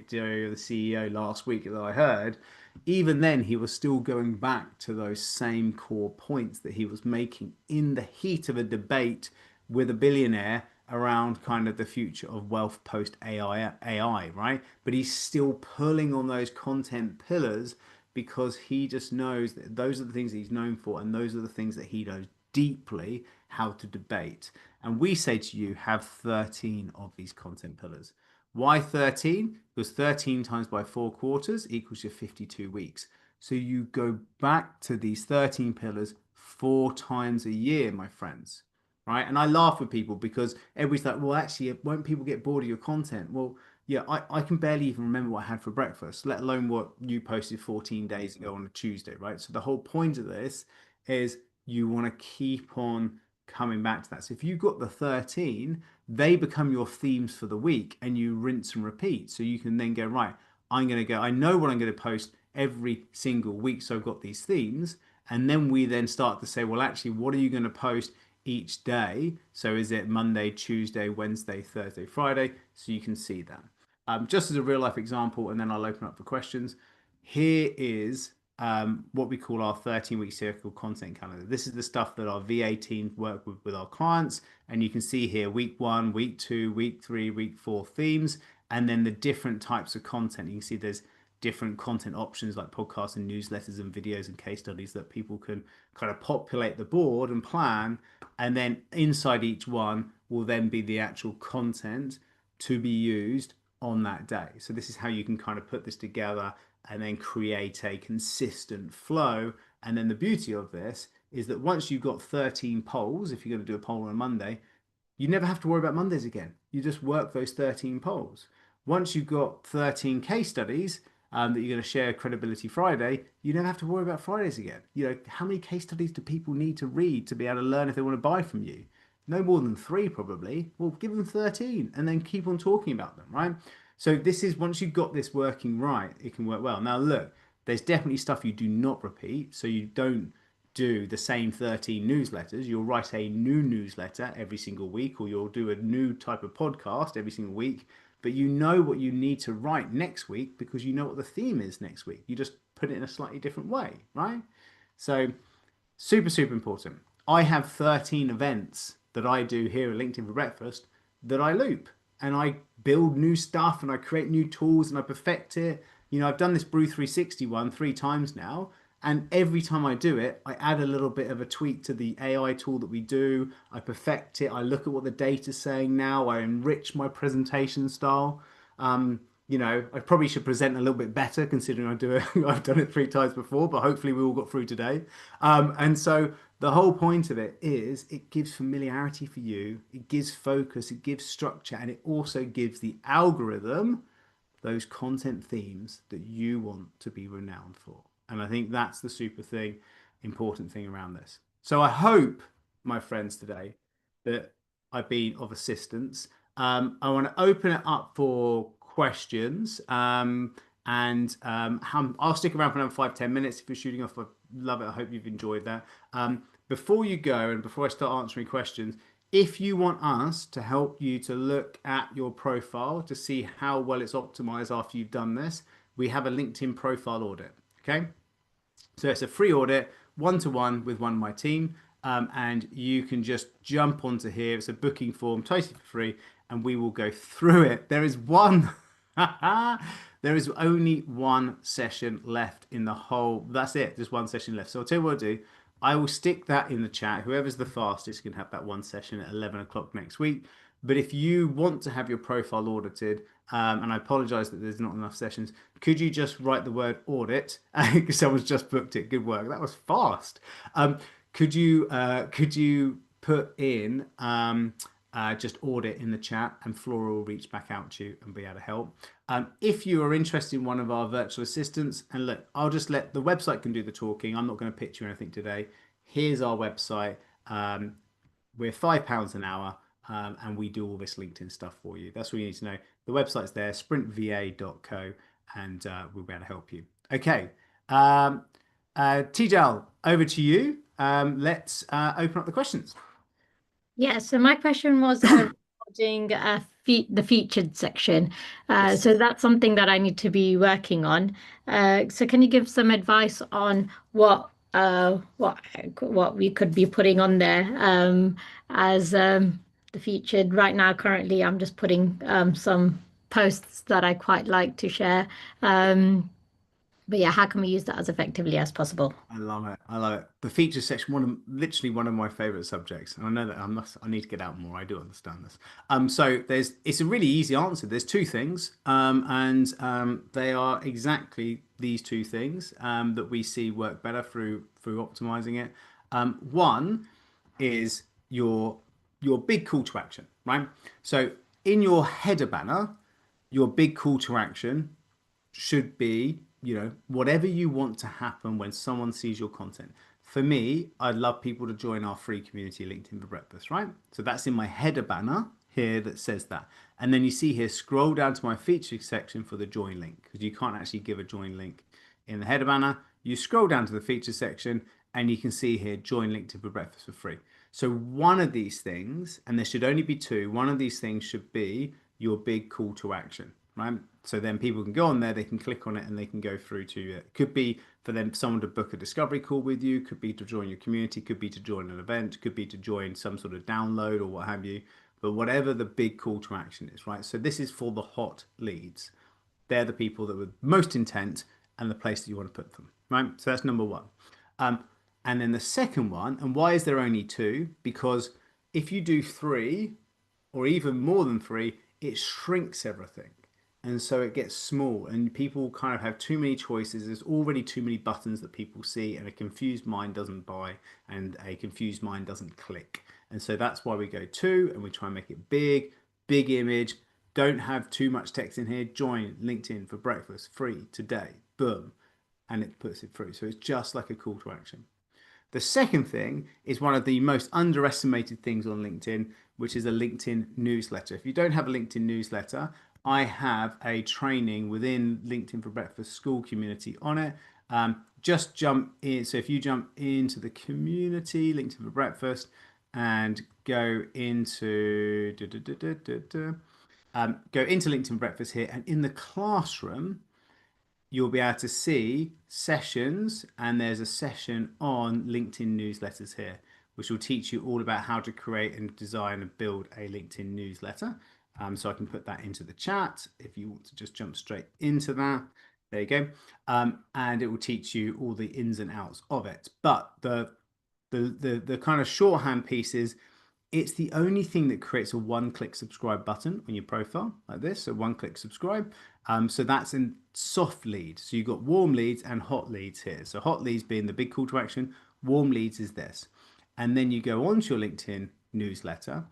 the CEO last week that I heard, even then he was still going back to those same core points that he was making in the heat of a debate with a billionaire around kind of the future of wealth post AI, right? But he's still pulling on those content pillars because he just knows that those are the things that he's known for and those are the things that he knows deeply how to debate. And we say to you, have 13 of these content pillars. Why 13? Because 13 times by 4 quarters equals your 52 weeks. So you go back to these 13 pillars 4 times a year, my friends. Right. And I laugh with people because everybody's like, well, actually, won't people get bored of your content? Well, yeah, I can barely even remember what I had for breakfast, let alone what you posted 14 days ago on a Tuesday, right? So the whole point of this is you want to keep on coming back to that. So if you've got the 13, they become your themes for the week and you rinse and repeat. So you can then go, right, I'm going to go, I know what I'm going to post every single week. So I've got these themes. And then we then start to say, well, actually, what are you going to post each day? So is it Monday, Tuesday, Wednesday, Thursday, Friday? So you can see that. Just as a real life example, and then I'll open up for questions. Here is what we call our 13-week circle content calendar. This is the stuff that our VA teams work with our clients. And you can see here week one, week two, week three, week four themes, and then the different types of content. You can see there's different content options like podcasts and newsletters and videos and case studies that people can kind of populate the board and plan. And then inside each one will then be the actual content to be used on that day. So this is how you can kind of put this together and then create a consistent flow. And then the beauty of this is that once you've got 13 polls, if you're going to do a poll on a Monday, you never have to worry about Mondays again. You just work those 13 polls. Once you've got 13 case studies that you're going to share Credibility Friday, you never have to worry about Fridays again. How many case studies do people need to read to be able to learn if they want to buy from you? No more than three, probably. Well, give them 13 and then keep on talking about them, right? So this is once you've got this working right, it can work well. Now, look, there's definitely stuff you do not repeat. So you don't do the same 13 newsletters. You'll write a new newsletter every single week, or you'll do a new type of podcast every single week. But you know what you need to write next week because you know what the theme is next week. You just put it in a slightly different way, right? So super, super important. I have 13 events that I do here at LinkedIn for Breakfast that I loop and I build new stuff and I create new tools and I perfect it. I've done this Brew 360 one 3 times now. And every time I do it, I add a little bit of a tweak to the AI tool that we do. I perfect it. I look at what the data's saying now. I enrich my presentation style. I probably should present a little bit better considering I've done it 3 times before, but hopefully we all got through today. And so the whole point of it is it gives familiarity for you, it gives focus, it gives structure, and it also gives the algorithm those content themes that you want to be renowned for. And I think that's the important thing around this. So I hope, my friends, today that I've been of assistance. I want to open it up for questions. I'll stick around for another 5, 10 minutes if you're shooting off. I love it. I hope you've enjoyed that. Before you go and before I start answering questions, if you want us to help you to look at your profile to see how well it's optimized after you've done this, we have a LinkedIn profile audit. Okay. So it's a free audit, one-to-one with one of my team. And you can just jump onto here. It's a booking form, totally for free, and we will go through it. There is one, there is only one session left in the whole. That's it. Just one session left. So I'll tell you what I'll do. I will stick that in the chat. Whoever's the fastest can have that one session at 11 o'clock next week. But if you want to have your profile audited, and I apologize that there's not enough sessions, could you just write the word audit? Because someone's just booked it. Good work. That was fast. Could you put in just audit in the chat and Flora will reach back out to you and be able to help. If you are interested in one of our virtual assistants, and look, I'll just let the website can do the talking. I'm not going to pitch you anything today. Here's our website. We're £5 an hour. And we do all this LinkedIn stuff for you. That's all you need to know. The website's there, sprintva.co, and we'll be able to help you. Okay. Tijal, over to you. Let's open up the questions. Yeah, so my question was regarding the featured section. Yes. So that's something that I need to be working on. So can you give some advice on what we could be putting on there as the featured? Right now, currently, I'm just putting some posts that I quite like to share. But yeah, how can we use that as effectively as possible? I love it. I love it. The features section, literally one of my favorite subjects. And I know that I need to get out more. I do understand this. So it's a really easy answer. There's two things, and they are exactly these two things that we see work better through optimizing it. One is your big call to action, right? So in your header banner, your big call to action should be, whatever you want to happen when someone sees your content. for me, I'd love people to join our free community LinkedIn for Breakfast, right? So that's in my header banner here that says that. And then you see here, scroll down to my featured section for the join link because you can't actually give a join link in the header banner. You scroll down to the feature section and you can see here, join LinkedIn for Breakfast for free. So one of these things, and there should only be two, one of these things should be your big call to action, right? So then people can go on there, they can click on it, and they can go through to it. Could be for them someone to book a discovery call with you, could be to join your community, could be to join an event, could be to join some sort of download or what have you. But whatever the big call to action is, right? So this is for the hot leads. They're the people that were most intent and the place that you want to put them, right? So that's number one. Um, and then the second one, and why is there only two? Because if you do three or even more than three, it shrinks everything. And so it gets small, and people kind of have too many choices. There's already too many buttons that people see, and a confused mind doesn't buy, and a confused mind doesn't click. And so that's why we go two, and we try and make it big, big image. Don't have too much text in here. Join LinkedIn for breakfast free today. Boom. And it puts it through. So it's just like a call to action. The second thing is one of the most underestimated things on LinkedIn, which is a LinkedIn newsletter. If you don't have a LinkedIn newsletter, I have a training within LinkedIn for Breakfast school community on it. Just jump in. So if you jump into the community, LinkedIn for Breakfast, and go into go into LinkedIn Breakfast here, and in the classroom, you'll be able to see sessions, and there's a session on LinkedIn newsletters here, which will teach you all about how to create and design and build a LinkedIn newsletter. So I can put that into the chat if you want to just jump straight into that. There you go. And it will teach you all the ins and outs of it. But the kind of shorthand piece is it's the only thing that creates a one-click subscribe button on your profile like this. So one-click subscribe. So that's in soft leads. So you've got warm leads and hot leads here. So hot leads being the big call to action. Warm leads is this. And then you go onto your LinkedIn newsletter,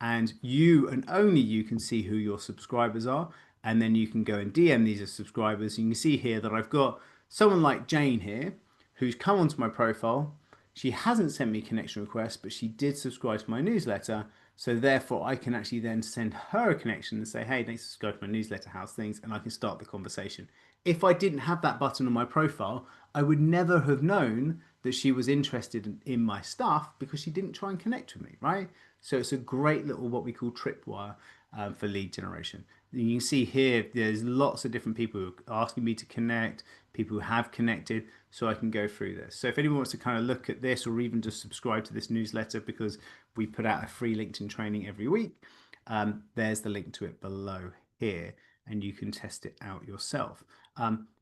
and you and only you can see who your subscribers are. And then you can go and DM these as subscribers. You can see here that I've got someone like Jane here who's come onto my profile. She hasn't sent me a connection request, but she did subscribe to my newsletter. So therefore, I can actually then send her a connection and say, hey, thanks for subscribing to my newsletter, how's things? And I can start the conversation. If I didn't have that button on my profile, I would never have known that she was interested in my stuff because she didn't try and connect with me, right? So it's a great little what we call tripwire for lead generation. You can see here, there's lots of different people who are asking me to connect, people who have connected, so I can go through this. So if anyone wants to kind of look at this or even just subscribe to this newsletter because we put out a free LinkedIn training every week, there's the link to it below here, and you can test it out yourself.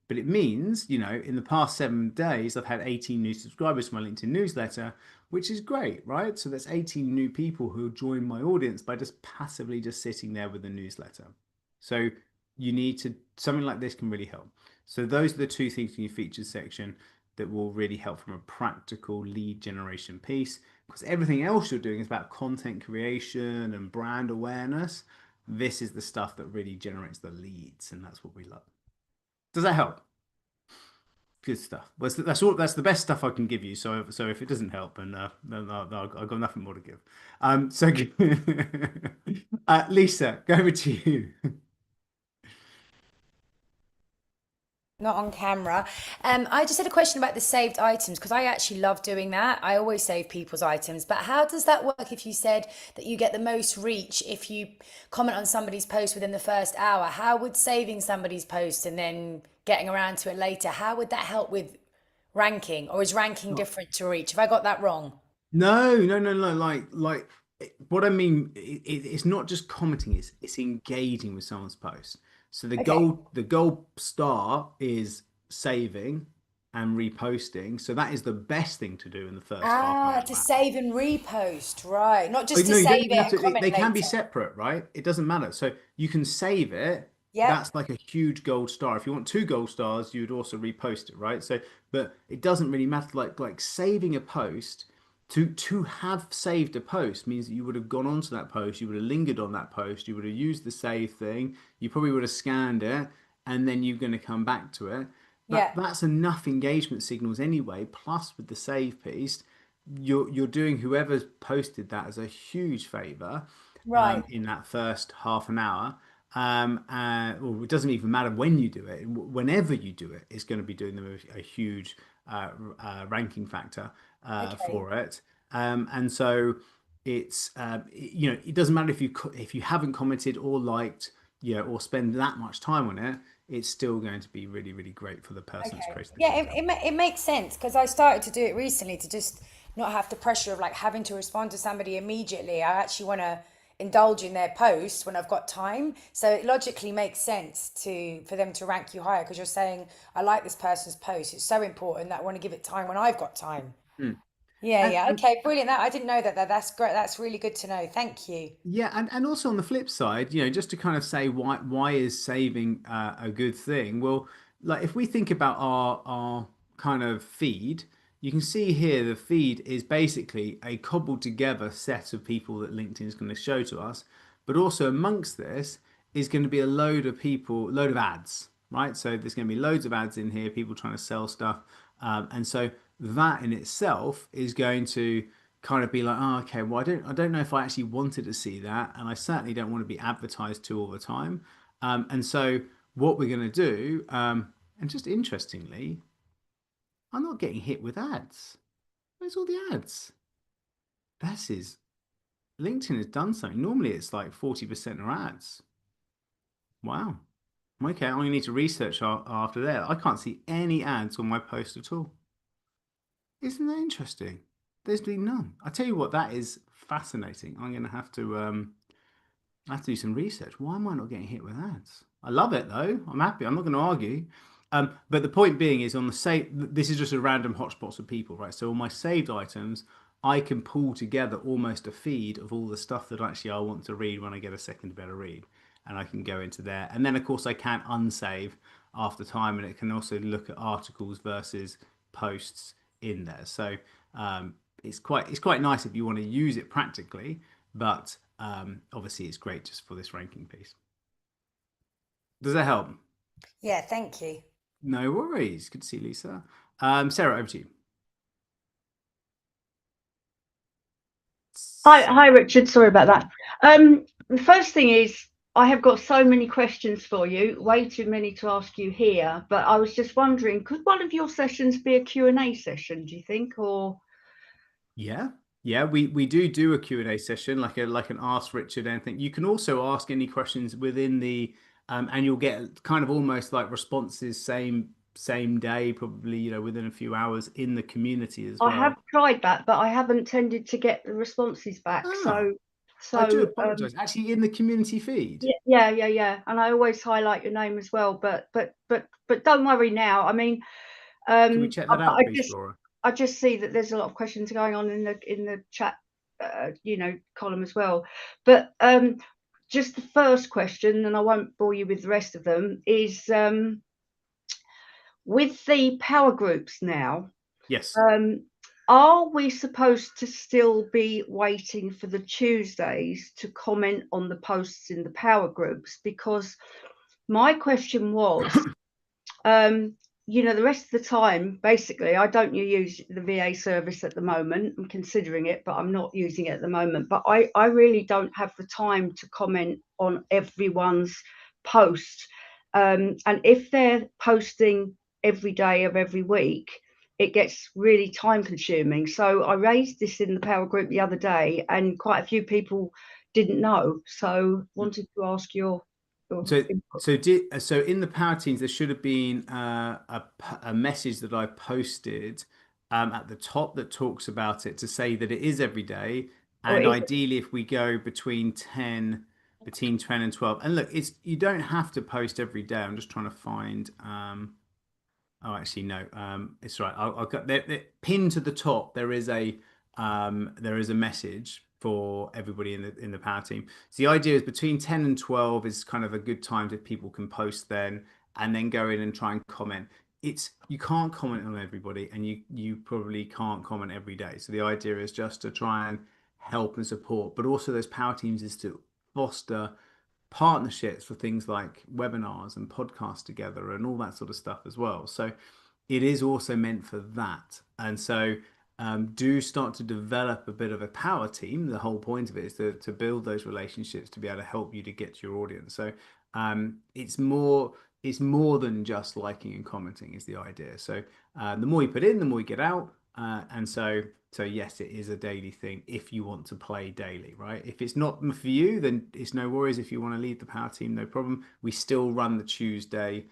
But it means, you know, in the past 7 days, I've had 18 new subscribers to my LinkedIn newsletter, which is great, right? So that's 18 new people who join my audience by just passively just sitting there with the newsletter. So you need to, something like this can really help. So those are the two things in your features section that will really help from a practical lead generation piece, because everything else you're doing is about content creation and brand awareness. This is the stuff that really generates the leads, and that's what we love. Does that help? Good stuff. Well, that's all. That's the best stuff I can give you. So if it doesn't help, then I've got nothing more to give. So Lisa, go over to you. Not on camera. I just had a question about the saved items because I actually love doing that. I always save people's items, but how does that work if you said that you get the most reach if you comment on somebody's post within the first hour? How would saving somebody's post and then getting around to it later, how would that help with ranking? Or is ranking different to reach? Have I got that wrong? No, no, no, no. What I mean, it's not just commenting; it's engaging with someone's post. So Okay. the gold star is saving and reposting. So that is the best thing to do in the first half an Ah, hour. to save and repost, right. Not Oh, just to no, you don't save even it have and to. comment They can be later. separate, right? It doesn't matter. So you can save it. Yep. That's like a huge gold star. If you want two gold stars, you would also repost it, right? So, but it doesn't really matter. Like saving a post to have saved a post means that you would have gone onto that post, you would have lingered on that post, you would have used the save thing, you probably would have scanned it, and then you're going to come back to it. Yeah. That's enough engagement signals anyway. Plus, with the save piece, you're doing whoever's posted that as a huge favor Right. in that first half an hour. Well, it doesn't even matter when you do it. Whenever you do it, it's going to be doing them a huge ranking factor Okay. for it. And so it doesn't matter if you haven't commented or liked, or spend that much time on it. It's still going to be really, really great for the person that's Okay. created the Yeah, content. it makes sense because I started to do it recently to just not have the pressure of like having to respond to somebody immediately. I actually want to indulge in their posts when I've got time. So it logically makes sense to for them to rank you higher because you're saying I like this person's post. It's so important that I want to give it time when I've got time. Mm. Yeah, And, yeah. and Okay, brilliant. That I didn't know that. That's great. That's really good to know. Thank you. Yeah, and also on the flip side, just to kind of say why is saving a good thing? Well, like if we think about our kind of feed, you can see here the feed is basically a cobbled together set of people that LinkedIn is going to show to us, but also amongst this is going to be a load of people, load of ads, right? So there's going to be loads of ads in here, people trying to sell stuff, and so that in itself is going to kind of be like, oh, okay, well, I don't know if I actually wanted to see that, and I certainly don't want to be advertised to all the time. And so what we're going to do, and just interestingly, I'm not getting hit with ads. Where's all the ads? This is LinkedIn has done something. Normally it's like 40% are ads. Wow. Okay, I'm gonna need to research after that. I can't see any ads on my post at all. Isn't that interesting? There's been none. I tell you what, that is fascinating. I'm gonna have to I have to do some research. Why am I not getting hit with ads? I love it though. I'm happy. I'm not going to argue. But the point being is on the save. This is just a random hotspots of people, right? So on my saved items, I can pull together almost a feed of all the stuff that actually I want to read when I get a second to better read, and I can go into there. And then of course I can unsave after time, and it can also look at articles versus posts in there. So it's quite nice if you want to use it practically, but obviously it's great just for this ranking piece. Does that help? Yeah, thank you. No worries. Good to see you, Lisa. Sarah, over to you. Hi, Sarah. Richard. Sorry about that. The first thing is, I have got so many questions for you, way too many to ask you here. But I was just wondering, could one of your sessions be a Q&A session, do you think? Or Yeah, yeah, we do a Q and A session, like an Ask Richard anything. You can also ask any questions within the and you'll get kind of almost like responses same day, probably, within a few hours in the community as I have well. tried that, but I haven't tended to get the responses back. Ah, So, I do so apologize. Actually, in the community feed. yeah. And I always highlight your name as well. But don't worry now. I mean, Can we check that I out, please, just Flora? I just see that there's a lot of questions going on in the chat, column as well. But just the first question, and I won't bore you with the rest of them, is with the power groups now. Yes. Um, are we supposed to still be waiting for the Tuesdays to comment on the posts in the power groups? Because my question was, um, the rest of the time, basically, I don't use the VA service at the moment. I'm considering it, but I'm not using it at the moment. But I really don't have the time to comment on everyone's post. And if they're posting every day of every week, it gets really time consuming. So I raised this in the power group the other day, and quite a few people didn't know. So wanted to ask your So input. so in the Power Teams, there should have been a message that I posted at the top that talks about it to say that it is every day, Oh, and it is. ideally if we go between 10 and 12. And look, it's you don't have to post every day. I'm just trying to find oh, actually, no. It's right. I'll got pinned to the top. There is a message for everybody in the power team. So the idea is between 10 and 12 is kind of a good time that people can post then, and then go in and try and comment. It's you can't comment on everybody, and you probably can't comment every day. So the idea is just to try and help and support, but also those power teams is to foster partnerships for things like webinars and podcasts together and all that sort of stuff as well. So it is also meant for that. And so do start to develop a bit of a power team. The whole point of it is to build those relationships to be able to help you to get to your audience. So it's more than just liking and commenting is the idea. So the more you put in, the more you get out. And so yes, it is a daily thing if you want to play daily, right? If it's not for you, then it's no worries. If you want to leave the power team, no problem. We still run the Tuesday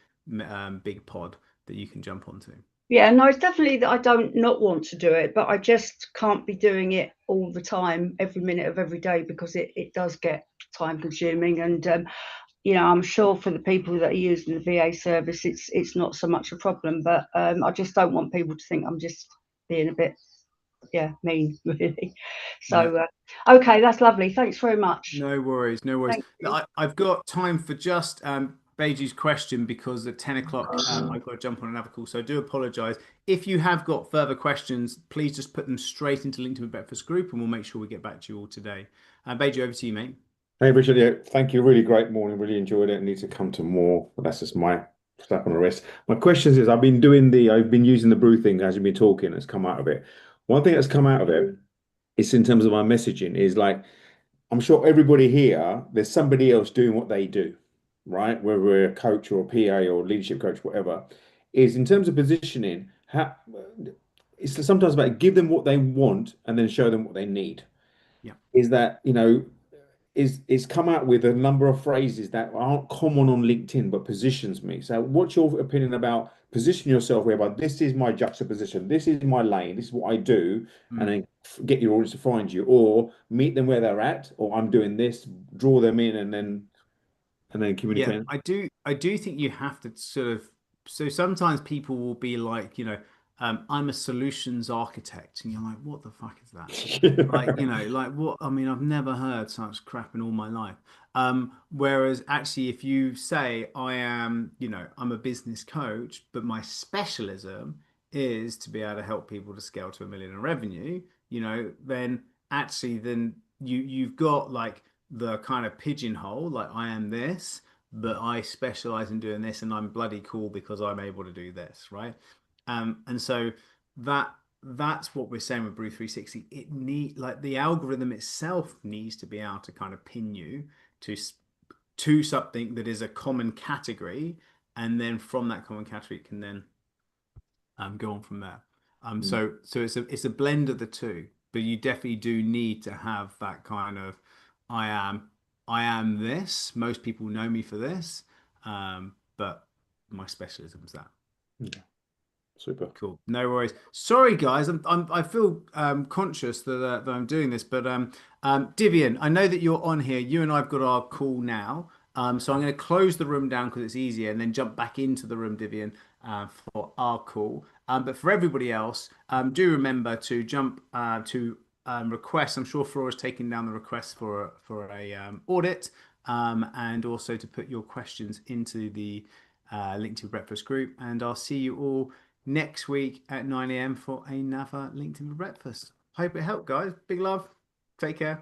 big pod that you can jump onto. Yeah, no, it's definitely that I don't not want to do it, but I just can't be doing it all the time, every minute of every day, because it does get time consuming. And I'm sure for the people that are using the VA service, it's not so much a problem. But I just don't want people to think I'm just being a bit, mean, really. No, So, okay, that's lovely. Thanks very much. no worries, no worries. Thank you. I've got time for just Beiji's question because at 10 o'clock I've got to jump on another call. So I do apologize. If you have got further questions, please just put them straight into LinkedIn Breakfast group and we'll make sure we get back to you all today. Beiji, over to you, mate. Hey, Richard, yeah, thank you. Really great morning. Really enjoyed it. Need to come to more, but that's just my slap on the wrist. My questions is I've been using the brew thing as you've been talking. It's come out of it. One thing that's come out of it is in terms of my messaging is like, I'm sure everybody here, there's somebody else doing what they do, right? Whether we're a coach or a PA or leadership coach, whatever, is in terms of positioning, it's sometimes about give them what they want and then show them what they need. Yeah. Is that, is come out with a number of phrases that aren't common on LinkedIn but positions me. So what's your opinion about position yourself whereby this is my juxtaposition, this is my lane, this is what I do, and then get your audience to find you, or meet them where they're at, or I'm doing this, draw them in and then Yeah, communicate. I do think you have to sort of, so sometimes people will be like, I'm a solutions architect, and you're like, what the fuck is that? Like, like what? I mean, I've never heard such crap in all my life. Whereas actually, if you say I'm a business coach, but my specialism is to be able to help people to scale to 1 million in revenue, then you've got like the kind of pigeonhole, like I am this, but I specialize in doing this, and I'm bloody cool because I'm able to do this, right? And so that that's what we're saying with Brew 360. It need like the algorithm itself needs to be able to kind of pin you to to something that is a common category, and then from that common category it can then go on from there. So it's a blend of the two, but you definitely do need to have that kind of I am I am this. Most people know me for this, but my specialism is that. Yeah, super. Cool. No worries. Sorry, guys. I feel conscious that I'm doing this, but Divian, I know that you're on here. You and I've got our call now. So I'm going to close the room down because it's easier, and then jump back into the room, Divian, for our call. But for everybody else, do remember to jump to request. I'm sure Flora's taking down the request for a audit, and also to put your questions into the LinkedIn Breakfast group. And I'll see you all next week at 9 a.m. for another LinkedIn for Breakfast. Hope it helped, guys. Big love. Take care.